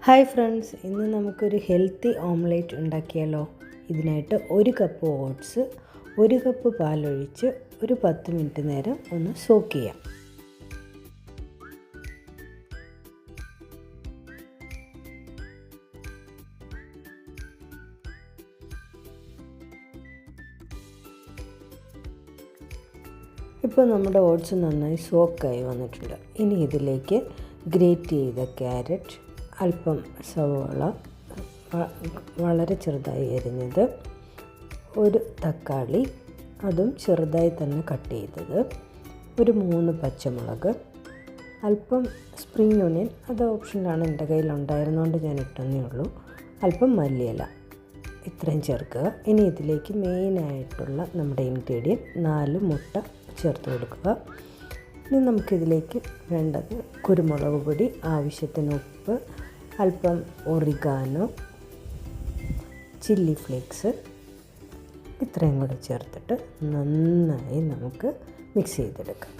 Hi friends, ഇന്ന് നമുക്കൊരു healthy omelette ഉണ്ടാക്കിയാലോ. ഇതിനായിട്ട് 1 കപ്പ് ഓട്സ്, 1 കപ്പ് പാലൊഴിച്ച് ഒരു 10 മിനിറ്റ് നേരം ഒന്ന് സോക്ക് ചെയ്യാം. ഇപ്പോൾ നമ്മുടെ ഓട്സ് നന്നായി സോക്കായി വന്നിട്ടുണ്ട്. ഇനി ഇതിലേക്ക് ഗ്രേറ്റ് ചെയ്ത ക്യാരറ്റ്, അല്പം സവോള വളരെ ചെറുതായി അരിഞ്ഞത്, ഒരു തക്കാളി അതും ചെറുതായി തന്നെ കട്ട് ചെയ്തത്, ഒരു 3 പച്ചമുളക്, അല്പം സ്പ്രിംഗ് ഓണിയൻ, അത് ഓപ്ഷനിലാണ്, എൻ്റെ കയ്യിലുണ്ടായിരുന്നുകൊണ്ട് ഞാൻ ഇട്ടെന്നേ ഉള്ളൂ, അല്പം മല്ലിയില, ഇത്രയും ചേർക്കുക. ഇനി ഇതിലേക്ക് മെയിനായിട്ടുള്ള നമ്മുടെ ഇൻഗ്രീഡിയൻറ്റ് 4 മുട്ട ചേർത്ത് കൊടുക്കുക. ഇനി നമുക്കിതിലേക്ക് വേണ്ടത് കുരുമുളക് പൊടി, ആവശ്യത്തിന് ഉപ്പ്, അല്പം ഒറിഗാനോ, ചില്ലി ഫ്ലേക്സ്, ഇത്രയും കൂടെ ചേർത്തിട്ട് നന്നായി നമുക്ക് മിക്സ് ചെയ്തെടുക്കാം.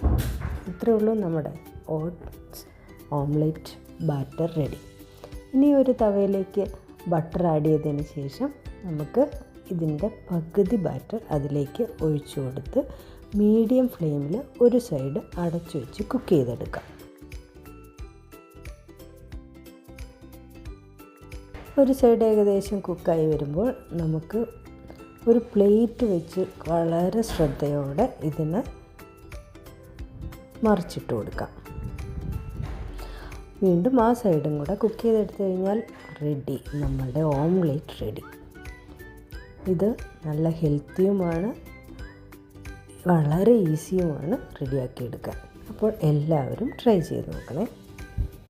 ഇത്രയേ ഉള്ളൂ, നമ്മുടെ ഓട്സ് ഓംലെറ്റ് ബാറ്റർ റെഡി. ഇനി ഒരു തവയിലേക്ക് ബട്ടർ ആഡ് ചെയ്തതിന് ശേഷം നമുക്ക് ഇതിൻ്റെ പകുതി ബാറ്റർ അതിലേക്ക് ഒഴിച്ചു കൊടുത്ത് മീഡിയം ഫ്ലെയിമിൽ ഒരു സൈഡ് അടച്ചു വെച്ച് കുക്ക് ചെയ്തെടുക്കാം. ഒരു സൈഡ് ഏകദേശം കുക്കായി വരുമ്പോൾ നമുക്ക് ഒരു പ്ലേറ്റ് വെച്ച് വളരെ ശ്രദ്ധയോടെ ഇതിനെ മറിച്ചിട്ട് കൊടുക്കാം. വീണ്ടും ആ സൈഡും കൂടെ കുക്ക് ചെയ്തെടുത്തു കഴിഞ്ഞാൽ റെഡി, നമ്മളുടെ ഓംലെറ്റ് റെഡി. ഇത് നല്ല ഹെൽത്തിയുമാണ്, വളരെ ഈസിയുമാണ് റെഡിയാക്കിയെടുക്കാൻ. അപ്പോൾ എല്ലാവരും ട്രൈ ചെയ്ത് നോക്കണേ.